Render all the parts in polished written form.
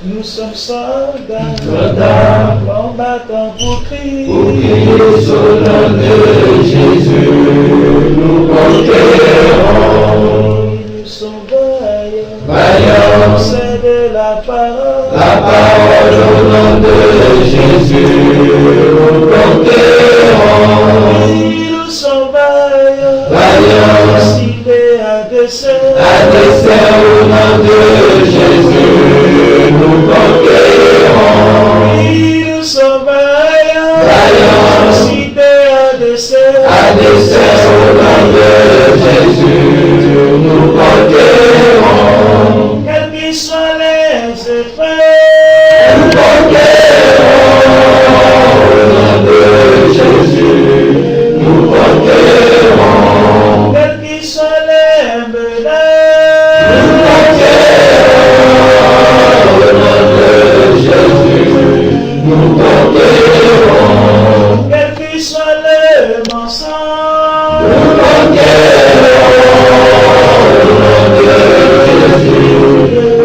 Nous sommes soldats, combattants pour Christ. Pour Christ, au nom de Jésus, nous conquérons. Nous sommes vaillants, Vaillants, c'est de la parole. La parole au nom de Jésus, nous conquérons. Nous sommes vaillants, Vaillants, décidés à dessein. à dessein au nom de Jésus, nous conquérons. Nous sommes vaillants, Vaillants, décidés à dessein. à dessein au nom de Jésus, nous conquérons. Quels qu'ils soient les effets, Nous conquérons au nom de Jésus, nous conquérons. quels qu'ils soient les menaces, Nous conquérons au nom de Jésus, nous conquérons. quels qu'ils soient les mensonges, Nous conquérons au nom de Jésus,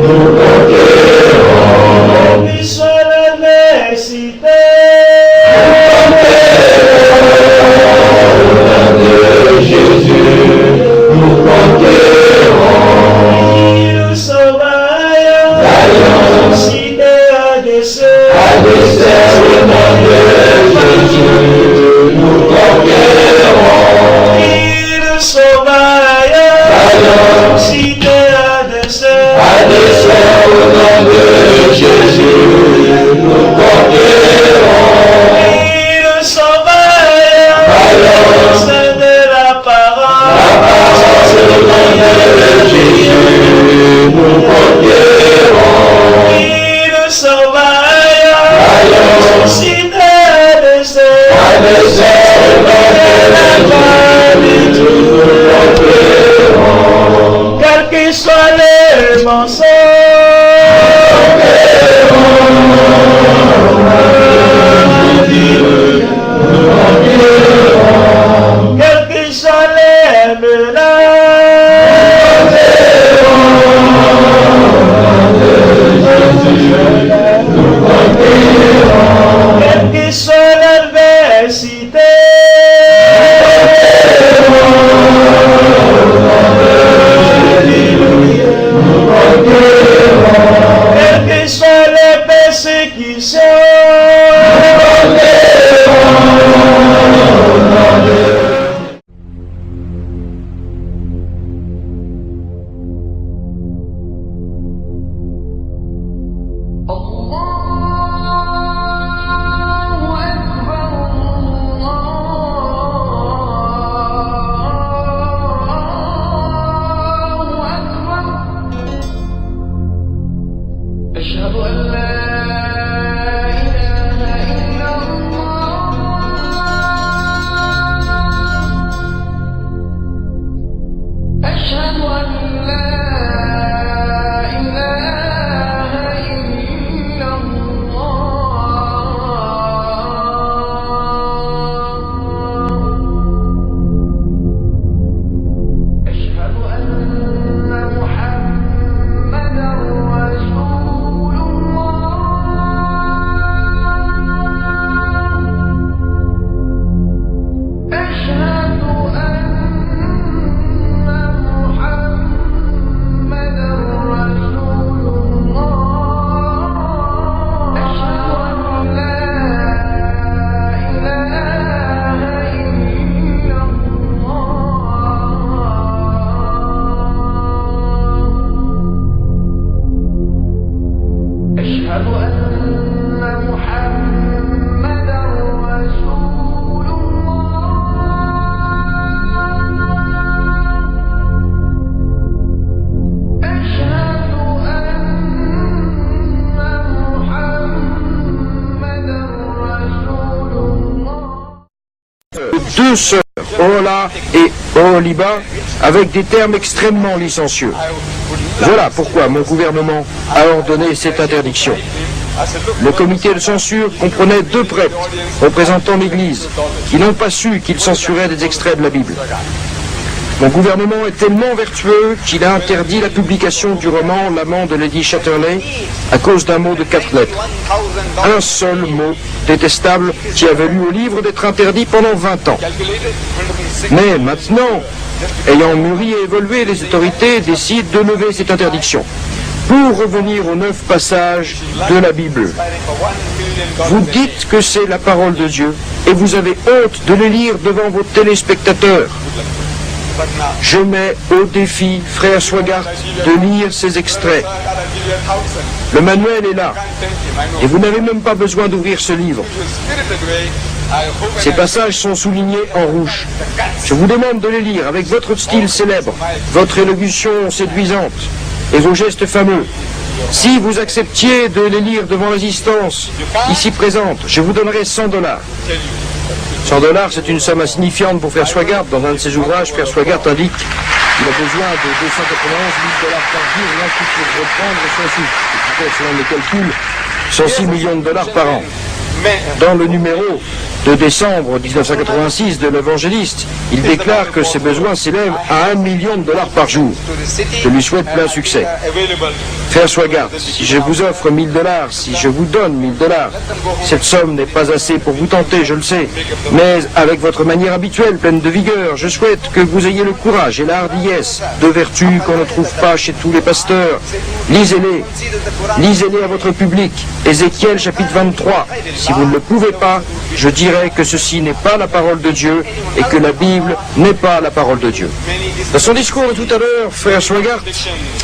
nous conquérons. quels qu'ils soient l'adversité, Jésus, nous conquérons. nous sommes vaillants, Vaillants, décidés à dessein. à dessein au nom de Jésus, nous conquérons. Nous sommes vaillants, Vaillants, décidés à dessein. à dessein au nom de Jésus, nous conquérons. Nous sommes vaillants, Vaillants, c'est de la parole. la parole au nom de Jésus, nous conquérons. Nous sommes vaillants, Vaillants, décidés à dessein. à dessein au nom de Jésus, nous conquérons. Quels qu'ils soient les mensonges, quels qu'ils soient les menaces, quels qu'ils soient l'adversité, quelles que soient les persécutions, أشهد أن لا إله إلا الله أشهد أن لا إله إلا الله أشهد أن محمدا رسول أشهد أن محمدا رسول الله أشهد أن لا إله إلا الله أشهد أن محمدا رسول الله أشهد أن محمدا رسول الله Deux sœurs, Ola et Oholiba, avec des termes extrêmement licencieux. Voilà pourquoi mon gouvernement a ordonné cette interdiction. Le comité de censure comprenait 2 prêtres représentant l'Église qui n'ont pas su qu'ils censuraient des extraits de la Bible. Mon gouvernement est tellement vertueux qu'il a interdit la publication du roman L'amant de Lady Chatterley à cause d'un mot de 4 lettres. Un seul mot détestable qui a valu au livre d'être interdit pendant 20 ans. Mais maintenant, ayant mûri et évolué, les autorités décident de lever cette interdiction. Pour revenir aux 9 passages de la Bible, vous dites que c'est la parole de Dieu et vous avez honte de les lire devant vos téléspectateurs. Je mets au défi, frère Swagart, de lire ces extraits. Le manuel est là et vous n'avez même pas besoin d'ouvrir ce livre. Ces passages sont soulignés en rouge. Je vous demande de les lire avec votre style célèbre, votre élocution séduisante et vos gestes fameux. Si vous acceptiez de les lire devant l'assistance ici présente, je vous donnerai $100. $100, c'est une somme insignifiante pour Frère Swagart. Dans un de ses ouvrages, Frère Swagart indique qu'il a besoin de $291 000 par jour, rien que pour reprendre son souffle. Selon les calculs, 106 millions de dollars par an. Dans le numéro de décembre 1986 de l'Évangéliste, il déclare que ses besoins s'élèvent à $1 million par jour. Je lui souhaite plein succès. Frère Swagart, si je vous offre $1000, si je vous donne $1000, cette somme n'est pas assez pour vous tenter, je le sais. Mais avec votre manière habituelle, pleine de vigueur, je souhaite que vous ayez le courage et la hardiesse, deux vertus qu'on ne trouve pas chez tous les pasteurs. Lisez-les. Lisez-les à votre public. Ézéchiel chapitre 23. Si vous ne le pouvez pas, je dirais que ceci n'est pas la parole de Dieu et que la Bible n'est pas la parole de Dieu. Dans son discours de tout à l'heure, Frère Swagart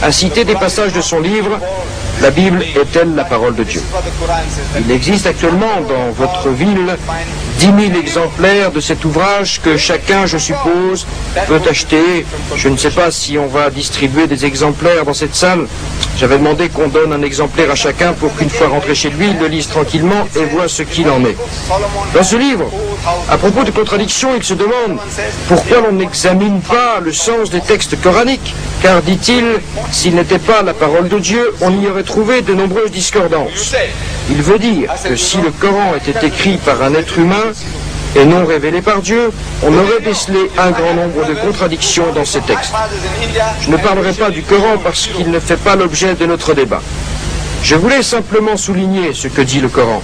a cité des passages de son livre « La Bible est-elle la parole de Dieu ?» Il existe actuellement dans votre ville 10 000 exemplaires de cet ouvrage que chacun, je suppose, peut acheter. Je ne sais pas si on va distribuer des exemplaires dans cette salle. J'avais demandé qu'on donne un exemplaire à chacun pour qu'une fois rentré chez lui, il le lise tranquillement et voit ce qu'il en est. Dans ce livre, à propos de contradictions, il se demande pourquoi l'on n'examine pas le sens des textes coraniques, car, dit-il, s'il n'était pas la parole de Dieu, on y aurait trouvé de nombreuses discordances. Il veut dire que si le Coran était écrit par un être humain et non révélé par Dieu, on aurait décelé un grand nombre de contradictions dans ces textes. Je ne parlerai pas du Coran parce qu'il ne fait pas l'objet de notre débat. Je voulais simplement souligner ce que dit le Coran.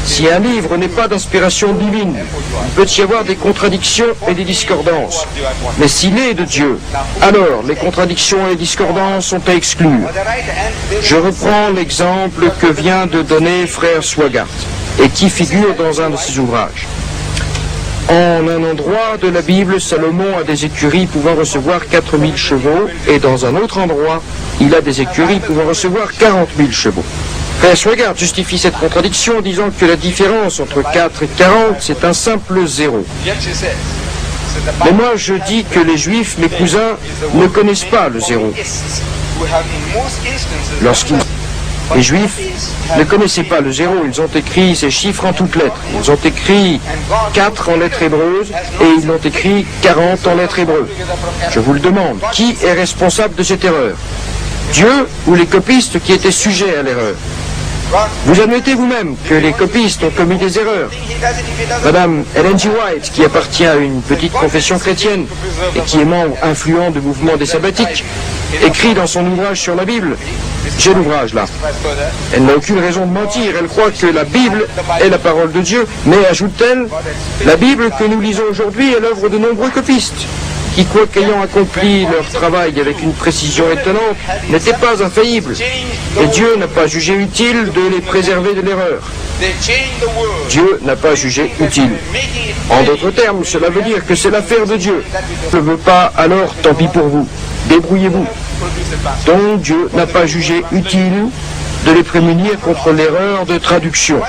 Si un livre n'est pas d'inspiration divine, il peut y avoir des contradictions et des discordances. Mais s'il est de Dieu, alors les contradictions et les discordances sont à exclure. Je reprends l'exemple que vient de donner Frère Swagart et qui figure dans un de ses ouvrages. En un endroit de la Bible, Salomon a des écuries pouvant recevoir 4000 chevaux et dans un autre endroit, il a des écuries pouvant recevoir 40 000 chevaux. Frère Swagart justifie cette contradiction en disant que la différence entre 4 et 40, c'est un simple zéro. Mais moi, je dis que les Juifs, mes cousins, ne connaissent pas le zéro. Les Juifs ne connaissaient pas le zéro, ils ont écrit ces chiffres en toutes lettres. Ils ont écrit 4 en lettres hébreuses et ils ont écrit 40 en lettres hébreues. Je vous le demande, qui est responsable de cette erreur? Dieu ou les copistes qui étaient sujets à l'erreur? Vous admettez vous-même que les copistes ont commis des erreurs. Madame Ellen G. White, qui appartient à une petite confession chrétienne et qui est membre influent du mouvement des sabbatiques, écrit dans son ouvrage sur la Bible, j'ai l'ouvrage là. Elle n'a aucune raison de mentir, elle croit que la Bible est la parole de Dieu, mais ajoute-t-elle, la Bible que nous lisons aujourd'hui est l'œuvre de nombreux copistes, qui, quoiqu'ayant accompli leur travail avec une précision étonnante, n'étaient pas infaillibles. Et Dieu n'a pas jugé utile de les préserver de l'erreur. Dieu n'a pas jugé utile. En d'autres termes, cela veut dire que c'est l'affaire de Dieu. Ne veut pas, alors tant pis pour vous. Débrouillez-vous. Donc Dieu n'a pas jugé utile de les prémunir contre l'erreur de traduction.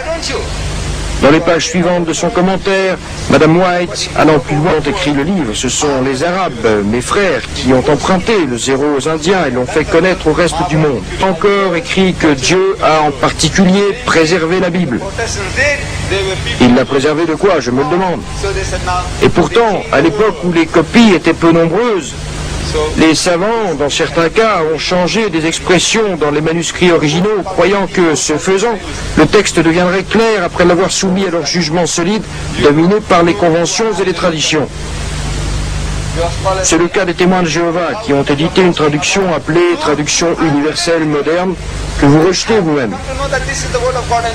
Dans les pages suivantes de son commentaire, Madame White, allant plus loin, ont écrit le livre. Ce sont les Arabes, mes frères, qui ont emprunté le zéro aux Indiens et l'ont fait connaître au reste du monde. Encore écrit que Dieu a en particulier préservé la Bible. Il l'a préservée de quoi, je me le demande. Et pourtant, à l'époque où les copies étaient peu nombreuses, les savants, dans certains cas, ont changé des expressions dans les manuscrits originaux, croyant que, ce faisant, le texte deviendrait clair après l'avoir soumis à leur jugement solide, dominé par les conventions et les traditions. C'est le cas des témoins de Jéhovah qui ont édité une traduction appelée traduction universelle moderne que vous rejetez vous-même.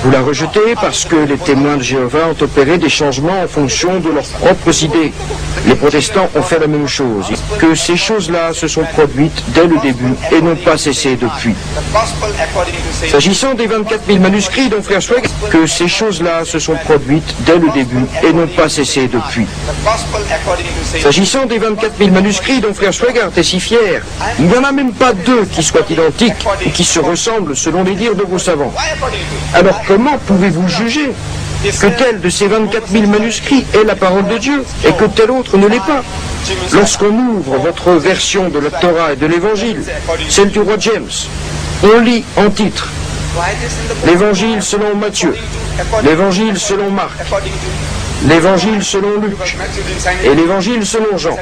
Vous la rejetez parce que les témoins de Jéhovah ont opéré des changements en fonction de leurs propres idées. Les protestants ont fait la même chose. Que ces choses-là se sont produites dès le début et n'ont pas cessé depuis. S'agissant des 24 000 manuscrits dont Frère Sweg, que ces choses-là se sont produites dès le début et n'ont pas cessé depuis. S'agissant des 24 000 manuscrits dont Frère Swegart est si fier, il n'y en a même pas deux qui soient identiques ou qui se ressemblent selon les dires de vos savants. Alors comment pouvez-vous juger que tel de ces 24 000 manuscrits est la parole de Dieu et que tel autre ne l'est pas? Lorsqu'on ouvre votre version de la Torah et de l'Évangile, celle du roi James, on lit en titre l'Évangile selon Matthieu, l'Évangile selon Marc, l'Évangile selon Luc et l'Évangile selon Jean.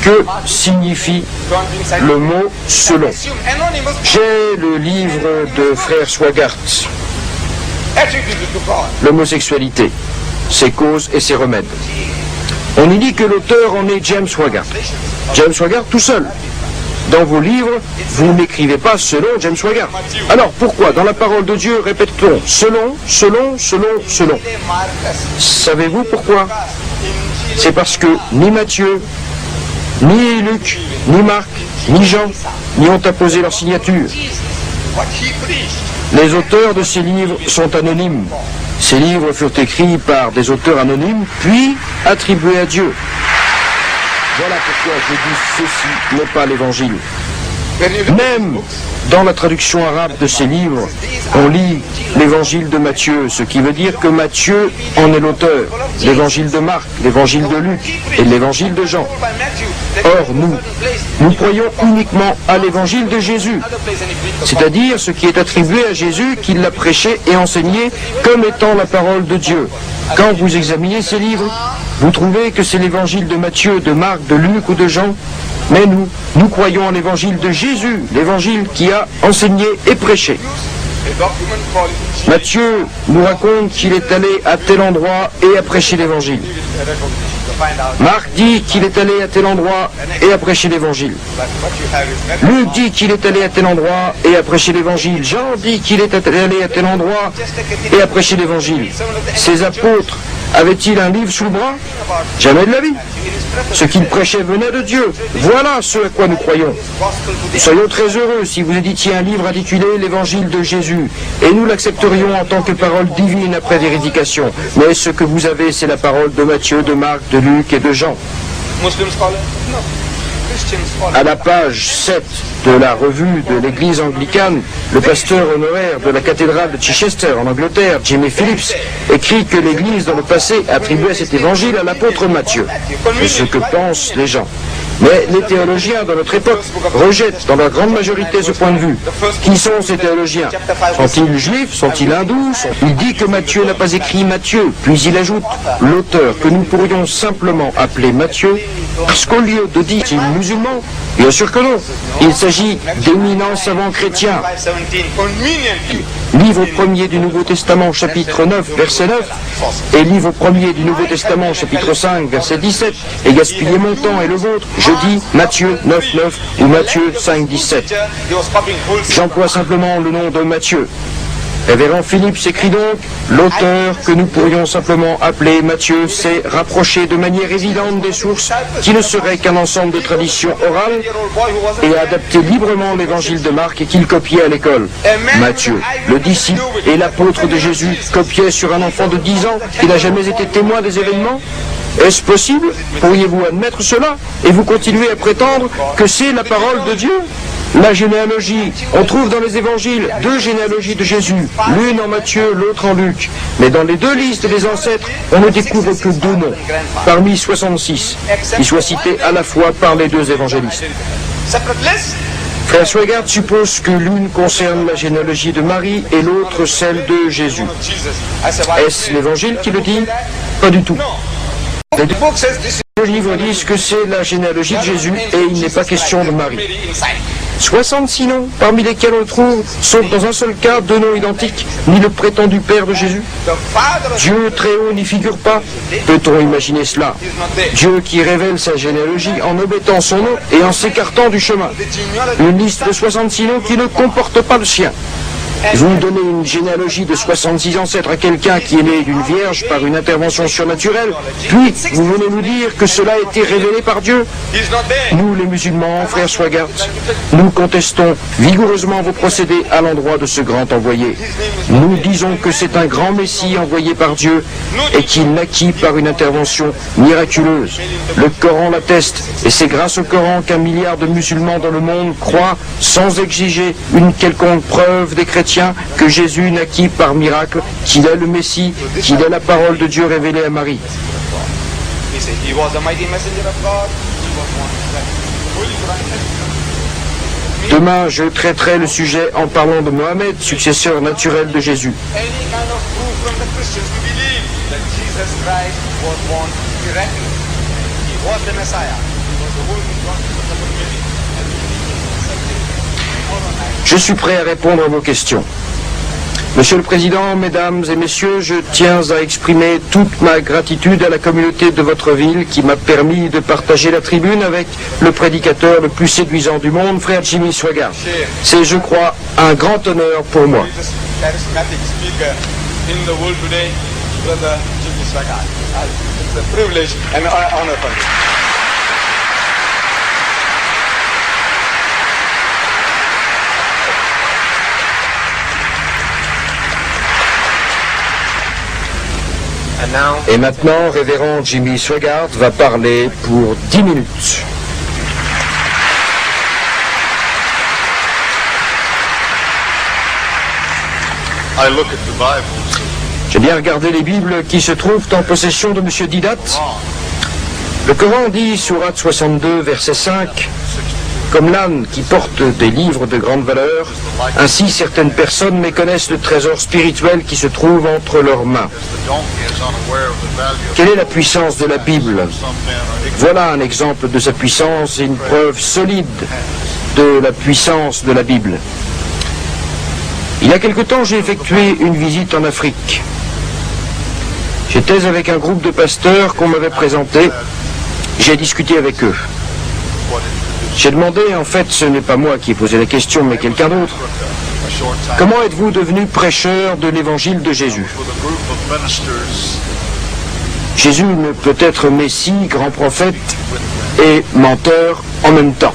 Que signifie le mot « selon » ? J'ai le livre de Frère Swegart, l'homosexualité, ses causes et ses remèdes. On y dit que l'auteur en est James Swegart. James Swegart tout seul. Dans vos livres, vous n'écrivez pas selon James Swegart. Alors pourquoi dans la parole de Dieu répète-t-on selon, selon, selon, selon? Savez-vous pourquoi? C'est parce que ni Matthieu, ni Luc, ni Marc, ni Jean n'y ont apposé leur signature. Les auteurs de ces livres sont anonymes. Ces livres furent écrits par des auteurs anonymes, puis attribués à Dieu. Voilà pourquoi je dis ceci n'est pas l'Évangile. Même dans la traduction arabe de ces livres, on lit l'Évangile de Matthieu, ce qui veut dire que Matthieu en est l'auteur, l'Évangile de Marc, l'Évangile de Luc et l'Évangile de Jean. Or, nous croyons uniquement à l'Évangile de Jésus, c'est-à-dire ce qui est attribué à Jésus, qu'il l'a prêché et enseigné comme étant la parole de Dieu. Quand vous examinez ces livres, vous trouvez que c'est l'Évangile de Matthieu, de Marc, de Luc ou de Jean. Mais nous croyons en l'Évangile de Jésus, l'Évangile qui a enseigné et prêché. Matthieu nous raconte qu'il est allé à tel endroit et a prêché l'Évangile. Marc dit qu'il est allé à tel endroit et a prêché l'Évangile. Luc dit qu'il est allé à tel endroit et a prêché l'Évangile. Jean dit qu'il est allé à tel endroit et a prêché l'Évangile. Ces apôtres avaient-ils un livre sous le bras? Jamais de la vie. Ce qu'ils prêchaient venait de Dieu. Voilà ce à quoi nous croyons. Nous serions très heureux si vous éditiez un livre intitulé l'Évangile de Jésus, et nous l'accepterions en tant que parole divine après vérification. Mais ce que vous avez, c'est la parole de Matthieu, de Marc, de Luc et de Jean. À la page 7 de la revue de l'Église anglicane, le pasteur honoraire de la cathédrale de Chichester en Angleterre, Jimmy Phillips, écrit que l'Église dans le passé attribuait cet évangile à l'apôtre Matthieu. C'est ce que pensent les gens. Mais les théologiens de notre époque rejettent dans leur grande majorité ce point de vue. Qui sont ces théologiens? Sont-ils juifs? Sont-ils hindous? Il dit que Matthieu n'a pas écrit Matthieu, puis il ajoute l'auteur que nous pourrions simplement appeler Matthieu, parce qu'au lieu de dire qu'il est musulman, bien sûr que non. Il s'agit d'éminents savants chrétiens. Livre premier du Nouveau Testament, chapitre 9, verset 9, et livre premier du Nouveau Testament, chapitre 5, verset 17, et gaspiller mon temps et le vôtre, je dis Matthieu 9, 9 ou Matthieu 5, 17. J'emploie simplement le nom de Matthieu. Révérend Philippe s'écrit donc, l'auteur que nous pourrions simplement appeler Matthieu s'est rapproché de manière évidente des sources qui ne seraient qu'un ensemble de traditions orales et a adapté librement l'évangile de Marc et qu'il copiait à l'école. Matthieu, le disciple et l'apôtre de Jésus, copiait sur un enfant de 10 ans qui n'a jamais été témoin des événements? Est-ce possible? Pourriez-vous admettre cela et vous continuez à prétendre que c'est la parole de Dieu? La généalogie, on trouve dans les évangiles 2 généalogies de Jésus, l'une en Matthieu, l'autre en Luc. Mais dans les 2 listes des ancêtres, on ne découvre que 2 noms, parmi 66, qui soient cités à la fois par les 2 évangélistes. Frère Swegart suppose que l'une concerne la généalogie de Marie et l'autre celle de Jésus. Est-ce l'évangile qui le dit? Pas du tout. Les 2 quelques livres disent que c'est la généalogie de Jésus et il n'est pas question de Marie. 66 noms, parmi lesquels on trouve, sauf dans un seul cas, 2 noms identiques, ni le prétendu père de Jésus. Dieu très haut n'y figure pas. Peut-on imaginer cela? Dieu qui révèle sa généalogie en omettant son nom et en s'écartant du chemin. Une liste de 66 noms qui ne comporte pas le sien. Vous donnez une généalogie de 66 ancêtres à quelqu'un qui est né d'une vierge par une intervention surnaturelle, puis vous venez nous dire que cela a été révélé par Dieu. Nous, les musulmans, frère Swagart, nous contestons vigoureusement vos procédés à l'endroit de ce grand envoyé. Nous disons que c'est un grand Messie envoyé par Dieu et qu'il naquit par une intervention miraculeuse. Le Coran l'atteste et c'est grâce au Coran qu'un milliard de musulmans dans le monde croient, sans exiger une quelconque preuve des chrétiens, que Jésus naquit par miracle, qu'il est le Messie, qu'il est la parole de Dieu révélée à Marie. Demain, je traiterai le sujet en parlant de Mohammed, successeur naturel de Jésus. Je suis prêt à répondre à vos questions. Monsieur le Président, Mesdames et Messieurs, je tiens à exprimer toute ma gratitude à la communauté de votre ville qui m'a permis de partager la tribune avec le prédicateur le plus séduisant du monde, frère Jimmy Swaggart. C'est, je crois, un grand honneur pour moi. Et maintenant, révérend Jimmy Swaggart va parler pour 10 minutes. J'ai bien regardé les Bibles qui se trouvent en possession de M. Didat. Le Coran dit, sourate 62, verset 5, « Comme l'âne qui porte des livres de grande valeur, ainsi certaines personnes méconnaissent le trésor spirituel qui se trouve entre leurs mains. » Quelle est la puissance de la Bible? Voilà un exemple de sa puissance et une preuve solide de la puissance de la Bible. Il y a quelque temps, j'ai effectué une visite en Afrique. J'étais avec un groupe de pasteurs qu'on m'avait présenté. J'ai discuté avec eux. J'ai demandé, en fait, ce n'est pas moi qui ai posé la question, mais quelqu'un d'autre. Comment êtes-vous devenu prêcheur de l'évangile de Jésus? Jésus ne peut être Messie, grand prophète et menteur en même temps.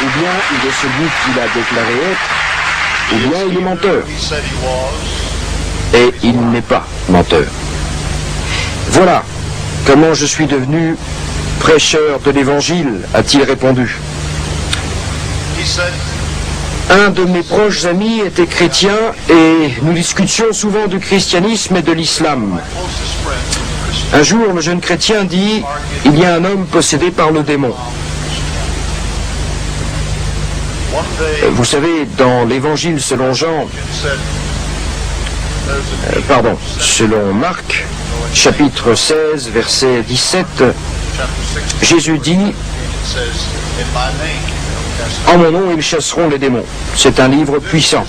Ou bien il est celui qu'il a déclaré être, ou bien il est menteur. Et il n'est pas menteur. Voilà comment je suis devenu prêcheur de l'Évangile, a-t-il répondu. Un de mes proches amis était chrétien et nous discutions souvent du christianisme et de l'islam. Un jour, le jeune chrétien dit « Il y a un homme possédé par le démon ». Vous savez, dans l'Évangile selon selon Marc, chapitre 16, verset 17, Jésus dit « En mon nom, ils chasseront les démons ». C'est un livre puissant.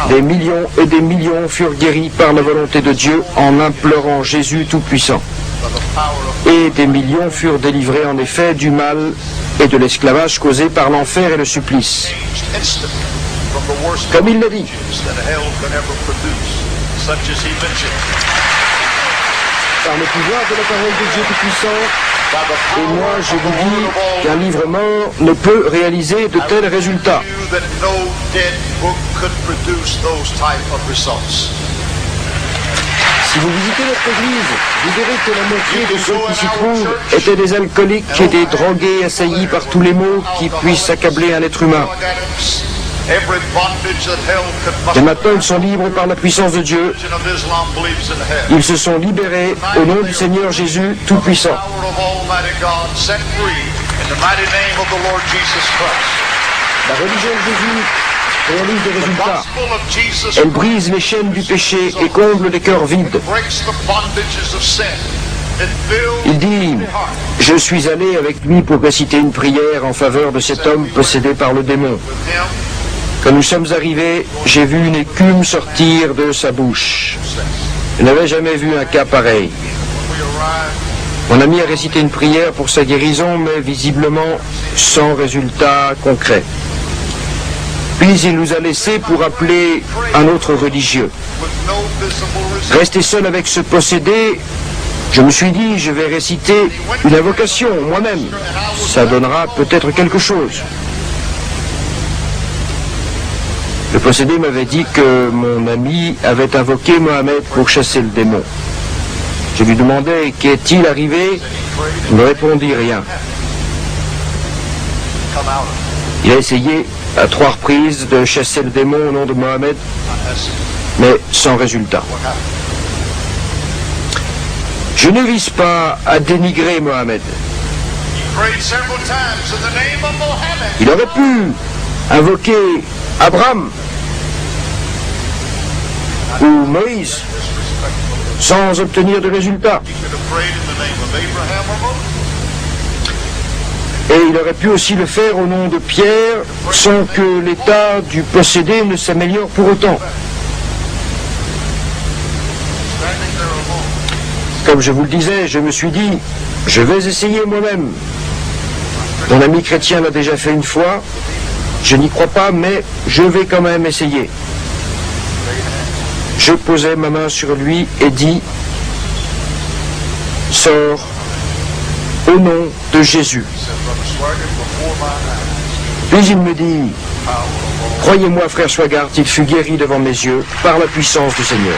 Des millions et des millions furent guéris par la volonté de Dieu en implorant Jésus Tout-Puissant. Et des millions furent délivrés en effet du mal et de l'esclavage causé par l'enfer et le supplice. Comme il l'a dit. Par le pouvoir de la parole de Dieu Tout-Puissant, et moi je vous dis qu'un livre mort ne peut réaliser de tels résultats. Si vous visitez notre église, vous verrez que la moitié de ceux qui s'y trouvent étaient des alcooliques et des drogués assaillis par tous les maux qui puissent accabler un être humain. Every bondage that hell could Et maintenant, ils sont libres par la puissance de Dieu. religion of Islam believes in hell. Ils se sont libérés au nom du Seigneur Jésus Tout-Puissant. Power of Almighty God set free in the mighty name of the Lord Jesus Christ. La religion de Jésus réalise des The résultats. gospel of Jesus Elle brise les chaînes du péché et comble les cœurs vides. breaks the bondages of sin. It fills Il dit, the heart je suis allé avec lui pour réciter une prière en faveur de cet homme possédé par le démon. with him. Quand nous sommes arrivés, j'ai vu une écume sortir de sa bouche. Je n'avais jamais vu un cas pareil. We arrived. Mon ami a récité une prière pour sa guérison, mais visiblement sans résultat concret. Puis il nous a laissés pour appeler un autre religieux. With no visible result. Resté seul avec ce possédé, je me suis dit, je vais réciter une invocation moi-même. Ça donnera peut-être quelque chose. Le possédé m'avait dit que mon ami avait invoqué Mohamed pour chasser le démon. Je lui demandais, qu'est-il arrivé? Il ne me répondit rien. Come out of Il a essayé à 3 reprises de chasser le démon au nom de Mohamed, it. That's mais sans résultat. what happened. Je ne vise pas à dénigrer Mohamed. He prayed several times in the name of Mohammed. Il aurait pu invoquer Abraham ou Moïse sans obtenir de résultat. He could have prayed in the name of Abraham or Moses. Et il aurait pu aussi le faire au nom de Pierre sans que l'état du possédé ne s'améliore pour autant. Standing there alone. Comme je vous le disais, je me suis dit, je vais essayer moi-même. Mon ami chrétien l'a déjà fait une fois. Je n'y crois pas, mais je vais quand même essayer. Je posai ma main sur lui et dis, sors au nom de Jésus. He said, Brother Swigert, before my eyes, Puis il me dit, croyez-moi frère Swigert, il fut guéri devant mes yeux par la puissance du Seigneur.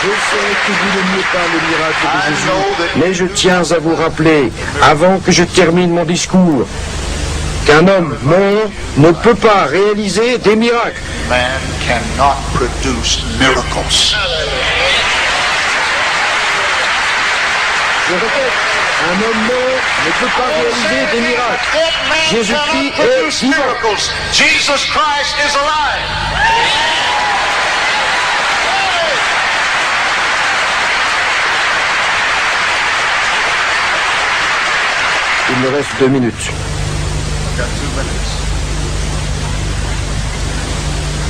Je sais que vous n'aimiez pas le miracle de Jésus, mais je tiens à vous rappeler, avant que je termine mon discours, qu'un homme mort ne peut pas réaliser des miracles. man cannot produce miracles. Je répète, un homme mort ne peut pas réaliser des miracles. Jésus-Christ est vivant. miracles. Jesus Christ is alive. Il me reste 2 minutes. Got 2 minutes.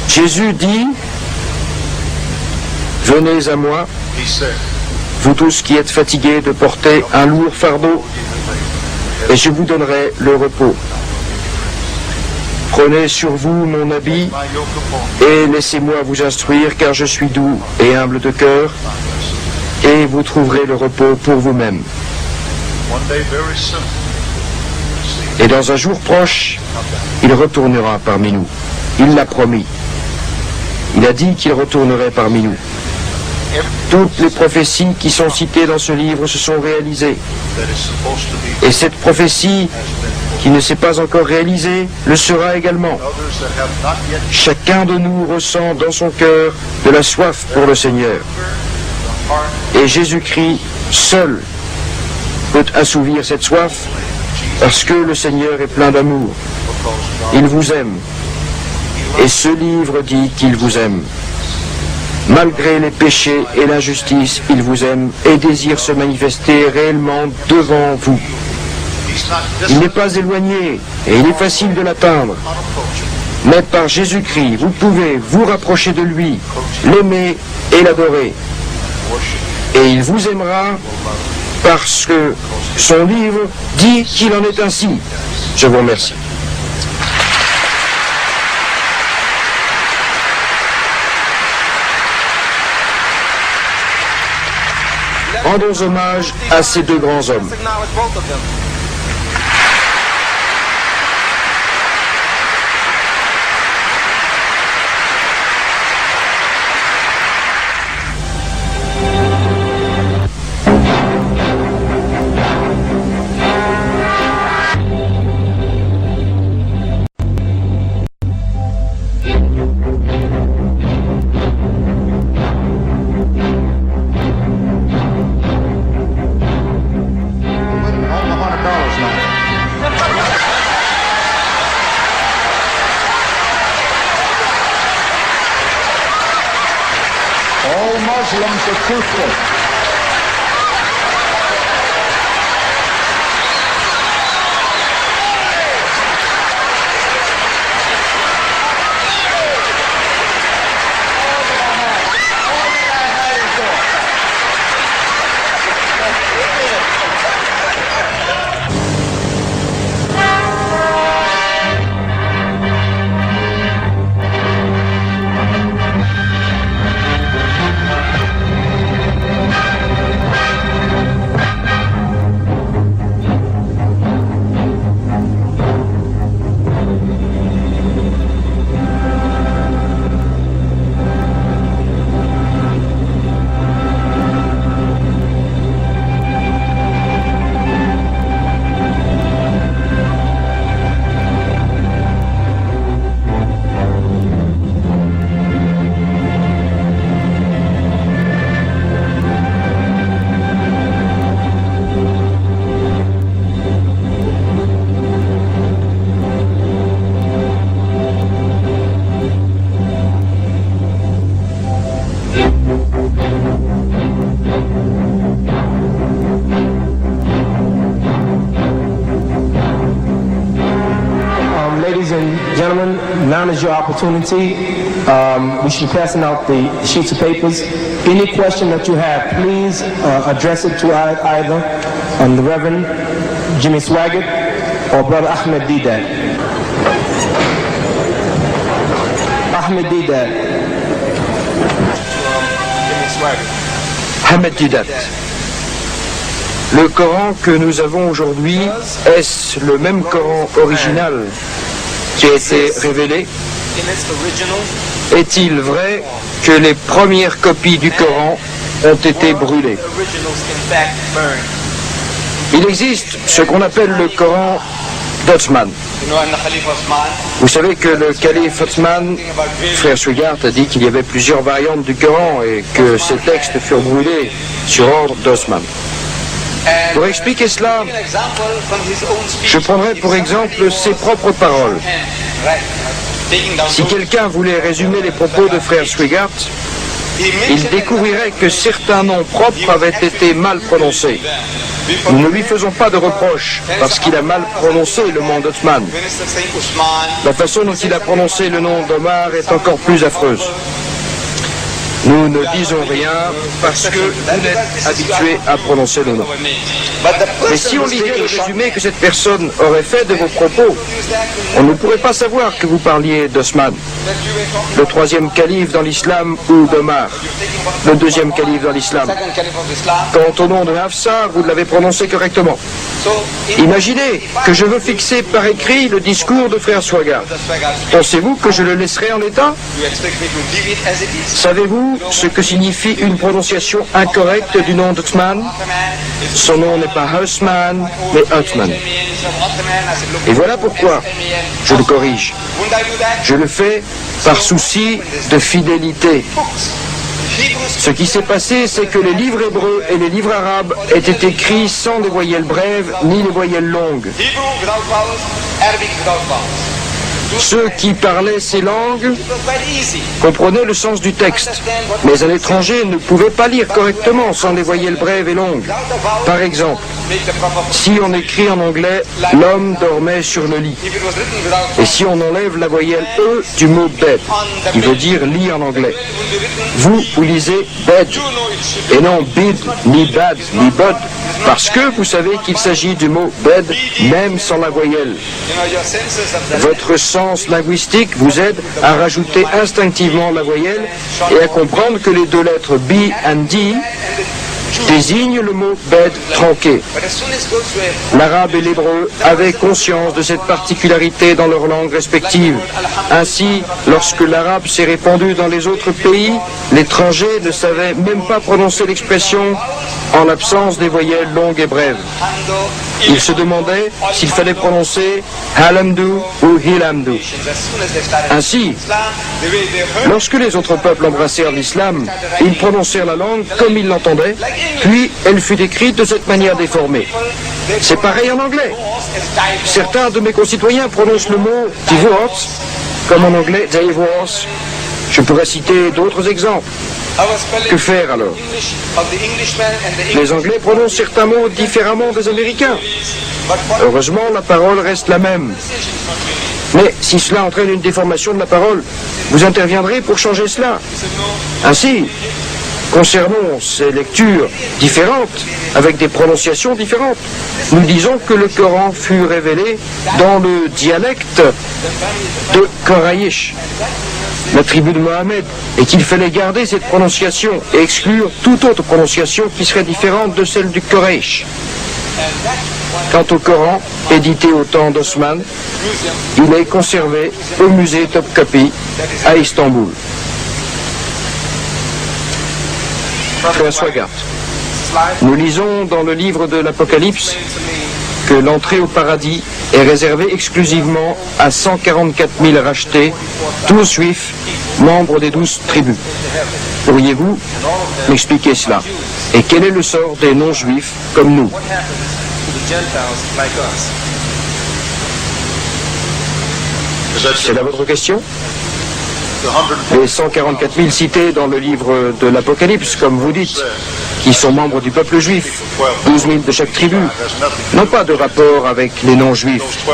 Jésus dit, venez à moi, He said, vous tous qui êtes fatigués de porter un lourd fardeau, et je vous donnerai le repos. Prenez sur vous mon habit my yoke upon you. et laissez-moi vous instruire, car je suis doux et humble de cœur, et vous trouverez le repos pour vous-même. One day very soon, Et dans un jour proche, il retournera parmi nous. Il l'a promis. Il a dit qu'il retournerait parmi nous. Toutes les prophéties qui sont citées dans ce livre se sont réalisées. that is supposed to be Et cette prophétie, qui ne s'est pas encore réalisée, le sera également. others that have not yet Chacun de nous ressent dans son cœur de la soif pour le Seigneur. heart Et Jésus-Christ seul peut assouvir cette soif parce que le Seigneur est plein d'amour. because God Il vous aime. Et ce livre dit qu'il vous aime. Malgré les péchés et l'injustice, il vous aime et désire se manifester réellement devant vous. He's not Il n'est distant, pas éloigné et il est facile de l'atteindre. not approaching. Mais par Jésus-Christ, vous pouvez vous rapprocher de lui, l'aimer et l'adorer. Worship. Et il vous aimera parce que son livre dit qu'il en est ainsi. Je vous remercie. Rendons hommage à ces 2 grands hommes. Acknowledge both of them. Islamic truthful. Ladies and gentlemen, now is your opportunity. We should be passing out the sheets of papers. Any question that you have, please address it to either the Reverend Jimmy Swaggart or Brother Ahmed Deedat. Ahmed Deedat. Ahmed Deedat. Le Coran que nous avons aujourd'hui, est-ce le même Coran original qui a été révélé? Est-il vrai que les premières copies du Coran ont été brûlées? Il existe ce qu'on appelle le Coran d'Othman. Vous savez que le calife Othman, frère Swaggart, a dit qu'il y avait plusieurs variantes du Coran et que ces textes furent brûlés sur ordre d'Othman. Pour expliquer cela, je prendrai pour exemple ses propres paroles. Si quelqu'un voulait résumer les propos de frère Swaggart, il découvrirait que certains noms propres avaient été mal prononcés. Nous ne lui faisons pas de reproches parce qu'il a mal prononcé le nom d'Othman. La façon dont il a prononcé le nom d'Omar est encore plus affreuse. Nous ne disons rien parce que vous n'êtes habitués à prononcer le nom. Mais si on lisait le résumé que cette personne aurait fait de vos propos, on ne pourrait pas savoir que vous parliez d'Othman, le troisième calife dans l'islam, ou d'Omar, le deuxième calife dans l'islam. Quant au nom de Hafsa, vous l'avez prononcé correctement. Imaginez que je veux fixer par écrit le discours de frère Swaggart. Pensez-vous que je le laisserai en état? Savez-vous ce que signifie une prononciation incorrecte du nom d'Othman? Son nom n'est pas Osman, mais Othman. Et voilà pourquoi je le corrige. Je le fais par souci de fidélité. Ce qui s'est passé, c'est que les livres hébreux et les livres arabes étaient écrits sans les voyelles brèves ni les voyelles longues. Ceux qui parlaient ces langues comprenaient le sens du texte, mais un étranger ne pouvait pas lire correctement sans les voyelles brèves et longues. Par exemple, si on écrit en anglais « l'homme dormait sur le lit », et si on enlève la voyelle « e » du mot « bed », qui veut dire « lit » en anglais, vous lisez « bed » et non « bid » ni « bad » ni « bod », parce que vous savez qu'il s'agit du mot « bed » même sans la voyelle. Votre sens linguistique vous aide à rajouter instinctivement la voyelle et à comprendre que les deux lettres B et D désignent le mot bed tronqué. L'arabe et l'hébreu avaient conscience de cette particularité dans leurs langues respectives. Ainsi, lorsque l'arabe s'est répandu dans les autres pays, l'étranger ne savait même pas prononcer l'expression en l'absence des voyelles longues et brèves. Il se demandait s'il fallait prononcer Halamdu ou Hilamdu. Ainsi, lorsque les autres peuples embrassèrent l'islam, ils prononcèrent la langue comme ils l'entendaient, puis elle fut écrite de cette manière déformée. C'est pareil en anglais. Certains de mes concitoyens prononcent le mot divorce, comme en anglais divorce. Je pourrais citer d'autres exemples. Que faire alors? Les Anglais prononcent certains mots différemment des Américains. Heureusement, la parole reste la même. Mais si cela entraîne une déformation de la parole, vous interviendrez pour changer cela. Ainsi, concernant ces lectures différentes, avec des prononciations différentes, nous disons que le Coran fut révélé dans le dialecte de Quraysh, la tribu de Mohammed, et qu'il fallait garder cette prononciation et exclure toute autre prononciation qui serait différente de celle du Quraysh. Quant au Coran, édité au temps d'Osman, il est conservé au musée Topkapi à Istanbul. Frère Swagart, nous lisons dans le livre de l'Apocalypse que l'entrée au paradis est réservée exclusivement à 144 000 rachetés, tous juifs, membres des 12 tribus. Pourriez-vous m'expliquer cela? Et quel est le sort des non-juifs comme nous? C'est là votre question? Les 144 000 cités dans le livre de l'Apocalypse, comme vous dites, qui sont membres du peuple juif, 12 000 de chaque tribu, n'ont pas de rapport avec les non-juifs.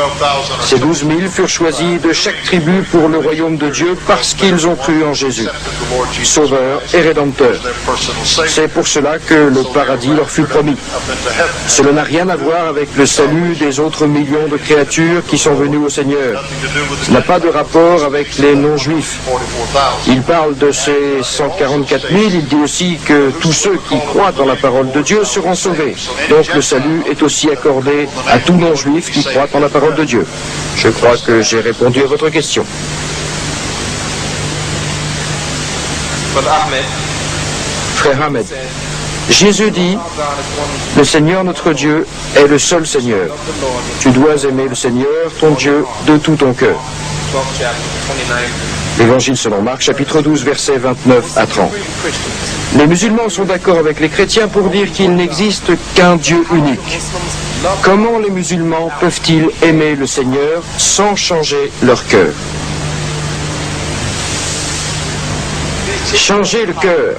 Ces 12 000 furent choisis de chaque tribu pour le royaume de Dieu parce qu'ils ont cru en Jésus, Sauveur et Rédempteur. C'est pour cela que le paradis leur fut promis. Cela n'a rien à voir avec le salut des autres millions de créatures qui sont venues au Seigneur. Ce n'a pas de rapport avec les non-juifs. Il parle de ces 144 000, il dit aussi que tous ceux qui croient dans la parole de Dieu seront sauvés. Donc le salut est aussi accordé à tout non-juif qui croit en la parole de Dieu. Je crois que j'ai répondu à votre question. Frère Ahmed, Jésus dit, le Seigneur notre Dieu est le seul Seigneur. Tu dois aimer le Seigneur, ton Dieu, de tout ton cœur. L'Évangile selon Marc, chapitre 12, versets 29 à 30. Les musulmans sont d'accord avec les chrétiens pour dire qu'il n'existe qu'un Dieu unique. Comment les musulmans peuvent-ils aimer le Seigneur sans changer leur cœur? Changer le cœur.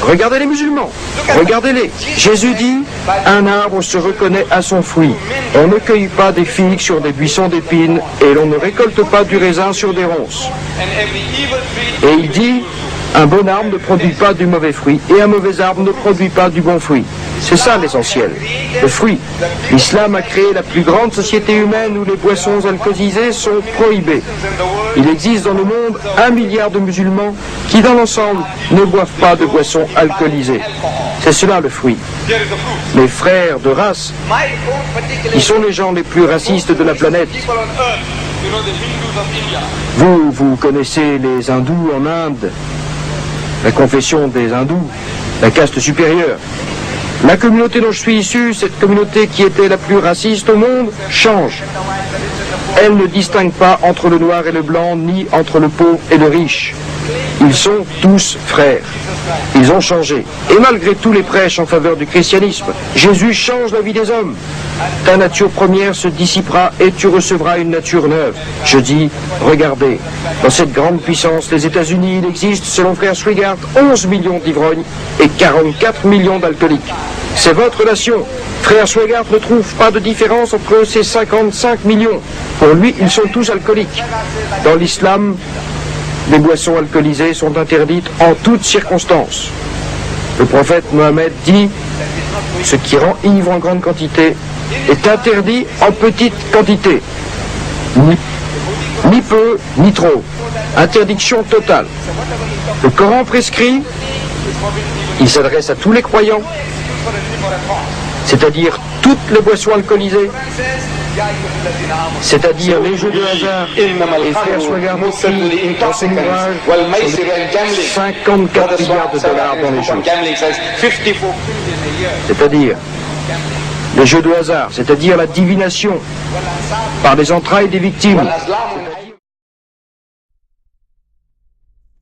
Regardez les musulmans, regardez-les. Jésus dit, un arbre se reconnaît à son fruit. On ne cueille pas des figues sur des buissons d'épines et l'on ne récolte pas du raisin sur des ronces. Et il dit, un bon arbre ne produit pas du mauvais fruit et un mauvais arbre ne produit pas du bon fruit. C'est ça l'essentiel, le fruit. L'islam a créé la plus grande société humaine où les boissons alcoolisées sont prohibées. Il existe dans le monde 1 milliard de musulmans qui dans l'ensemble ne boivent pas de boissons alcoolisées. C'est cela le fruit. Les frères de race, qui sont les gens les plus racistes de la planète. Vous connaissez les hindous en Inde, la confession des hindous, la caste supérieure. La communauté dont je suis issu, cette communauté qui était la plus raciste au monde, change. Elle ne distingue pas entre le noir et le blanc, ni entre le pauvre et le riche. Ils sont tous frères. Ils ont changé. Et malgré tous les prêches en faveur du christianisme, Jésus change la vie des hommes. Ta nature première se dissipera et tu recevras une nature neuve. Je dis, regardez, dans cette grande puissance, les États-Unis, il existe, selon frère Swigart, 11 millions d'ivrognes et 44 millions d'alcooliques. C'est votre nation. Frère Swigart ne trouve pas de différence entre ces 55 millions. Pour lui, ils sont tous alcooliques. Dans l'islam, les boissons alcoolisées sont interdites en toutes circonstances. Le prophète Mohammed dit, ce qui rend ivre en grande quantité est interdit en petite quantité. Ni peu, ni trop. Interdiction totale. Le Coran prescrit, il s'adresse à tous les croyants, c'est-à-dire toutes les boissons alcoolisées, c'est-à-dire les jeux de hasard. Et frère Swagart écrit dans son ouvrage 54 milliards de dollars dans les jeux. C'est-à-dire les jeux de hasard, c'est-à-dire la divination par les entrailles des victimes.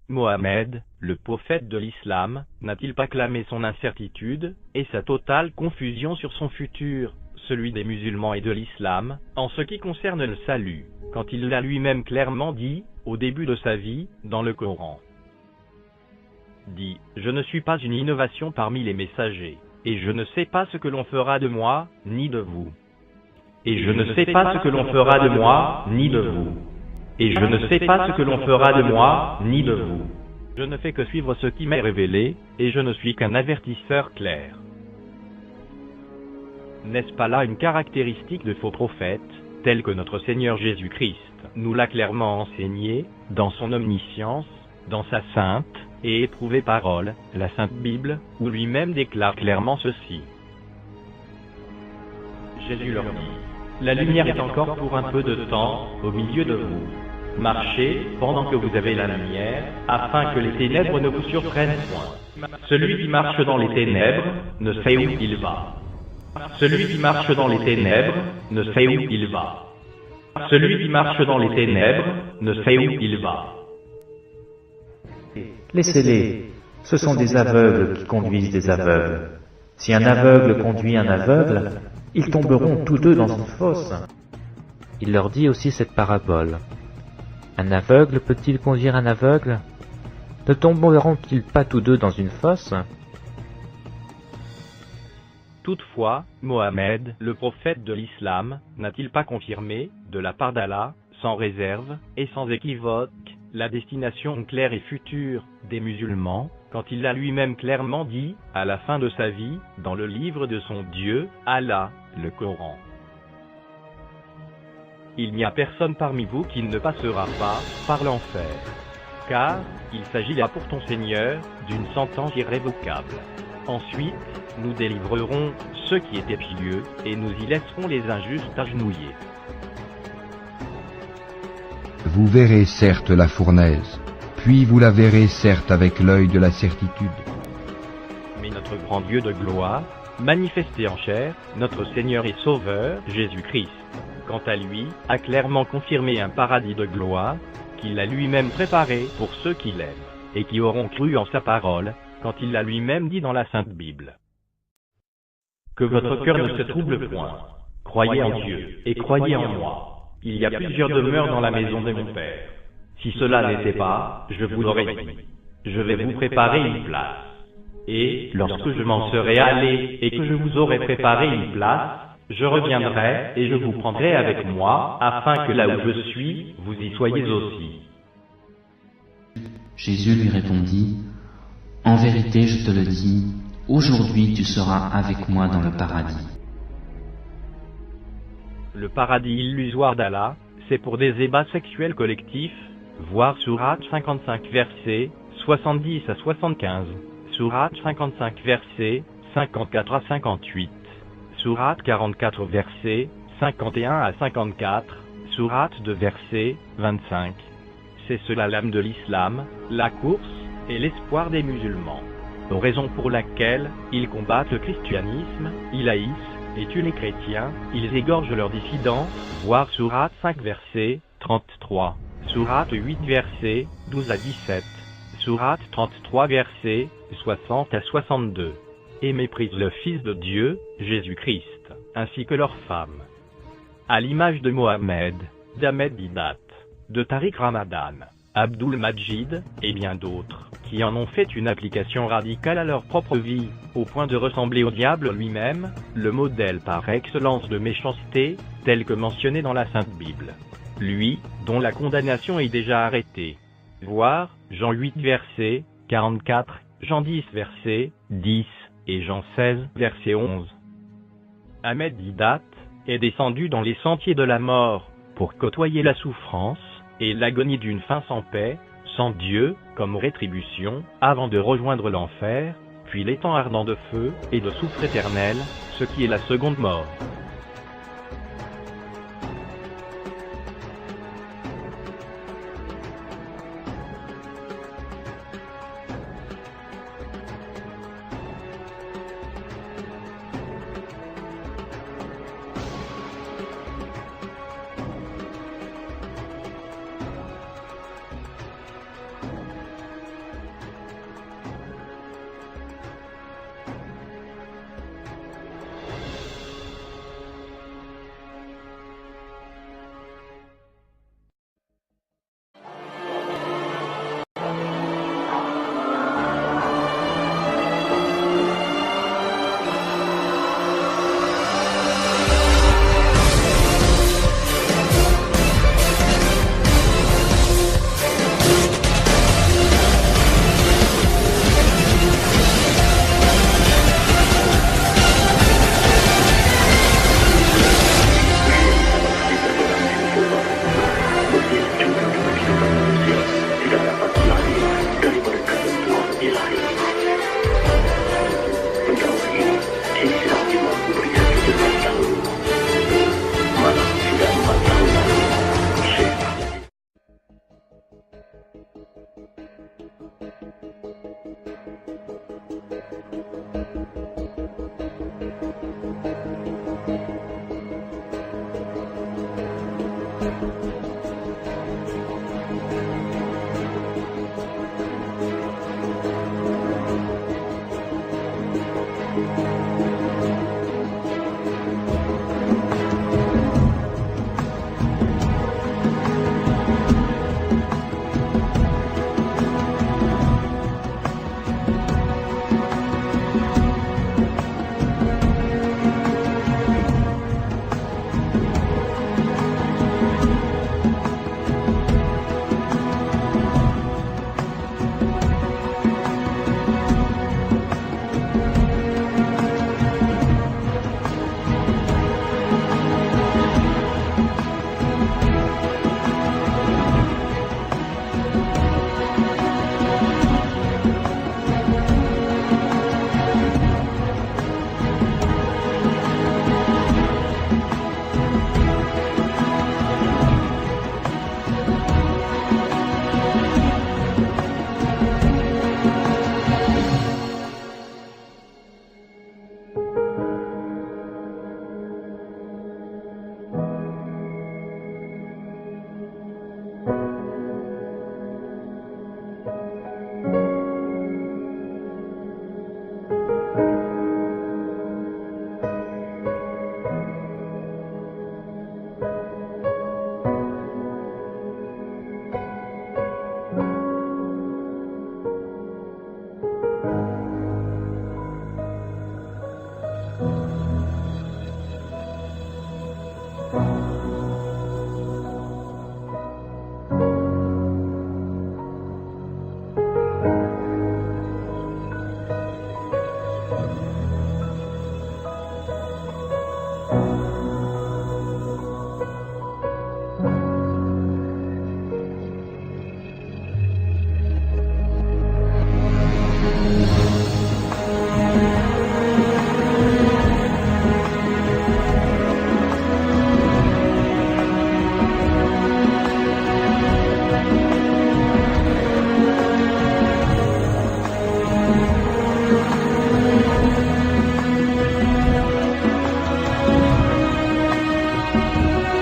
Mohammed, le prophète de l'islam, n'a-t-il pas clamé son incertitude et sa totale confusion sur son futur, celui des musulmans et de l'islam, en ce qui concerne le salut, quand il l'a lui-même clairement dit, au début de sa vie, dans le Coran. dit « Je ne suis pas une innovation parmi les messagers, et je ne sais pas ce que l'on fera de moi, ni de vous. Et je ne sais pas ce que l'on fera de moi, ni de vous. Et je ne sais pas ce que l'on fera de moi, ni de vous. Je ne fais que suivre ce qui m'est révélé, et je ne suis qu'un avertisseur clair. » N'est-ce pas là une caractéristique de faux prophètes, telle que notre Seigneur Jésus-Christ nous l'a clairement enseigné, dans son omniscience, dans sa sainte et éprouvée parole, la Sainte Bible, où lui-même déclare clairement ceci. Jésus leur dit, « La lumière est encore pour un peu de temps au milieu de vous. Marchez pendant que vous avez la lumière, afin que les ténèbres ne vous surprennent point. Celui qui marche dans les ténèbres ne sait où il va. Celui qui marche dans les ténèbres ne sait où il va. Celui qui marche dans les ténèbres ne sait où il va. » Laissez-les, ce sont des aveugles qui conduisent des aveugles. Si un aveugle conduit un aveugle, ils tomberont tous deux dans une fosse. Il leur dit aussi cette parabole. Un aveugle peut-il conduire un aveugle? Ne tomberont-ils pas tous deux dans une fosse? Toutefois, Mohammed, le prophète de l'islam, n'a-t-il pas confirmé, de la part d'Allah, sans réserve et sans équivoque, la destination claire et future des musulmans, quand il l'a lui-même clairement dit, à la fin de sa vie, dans le livre de son Dieu, Allah, le Coran. Il n'y a personne parmi vous qui ne passera pas par l'enfer, car il s'agit là pour ton Seigneur d'une sentence irrévocable. Ensuite, nous délivrerons ceux qui étaient pieux, et nous y laisserons les injustes agenouillés. Vous verrez certes la fournaise, puis vous la verrez certes avec l'œil de la certitude. Mais notre grand Dieu de gloire, manifesté en chair, notre Seigneur et Sauveur, Jésus-Christ, quant à lui, a clairement confirmé un paradis de gloire, qu'il a lui-même préparé pour ceux qui l'aiment, et qui auront cru en sa parole, quand il l'a lui-même dit dans la Sainte Bible. Que votre cœur ne se trouble point. Croyez en Dieu, et croyez en moi. Il y a plusieurs demeures dans la maison de mon Père. Si cela n'était pas, je vous l'aurais dit. Je vais vous préparer une place. Et, lorsque je m'en serai allé et que je vous aurai préparé une place, je reviendrai et je vous prendrai avec moi, afin que là où je suis, vous y soyez aussi. Jésus lui répondit, « En vérité, je te le dis, aujourd'hui tu seras avec moi dans le paradis. » Le paradis illusoire d'Allah, c'est pour des ébats sexuels collectifs, voir Sourate 55 versets 70 à 75, Sourate 55 versets 54 à 58, Sourate 44 versets 51 à 54, Sourate 2 versets 25. C'est cela l'âme de l'islam, la course et l'espoir des musulmans. Raison pour laquelle ils combattent le christianisme, ils haïssent et tuent les chrétiens, ils égorgent leurs dissidents, voir Sourate 5 versets 33, Sourate 8 versets 12 à 17, Sourate 33 versets 60 à 62, et méprisent le Fils de Dieu, Jésus-Christ, ainsi que leurs femmes. À l'image de Mohammed, d'Ahmed Didat, de Tariq Ramadan, Abdul Majid, et bien d'autres, qui en ont fait une application radicale à leur propre vie, au point de ressembler au diable lui-même, le modèle par excellence de méchanceté, tel que mentionné dans la Sainte Bible. Lui, dont la condamnation est déjà arrêtée. Voir Jean 8 verset 44, Jean 10 verset 10, et Jean 16 verset 11. Ahmed Didat est descendu dans les sentiers de la mort, pour côtoyer la souffrance, et l'agonie d'une fin sans paix, sans Dieu, comme rétribution, avant de rejoindre l'enfer, puis l'étang ardent de feu et de soufre éternel, ce qui est la seconde mort.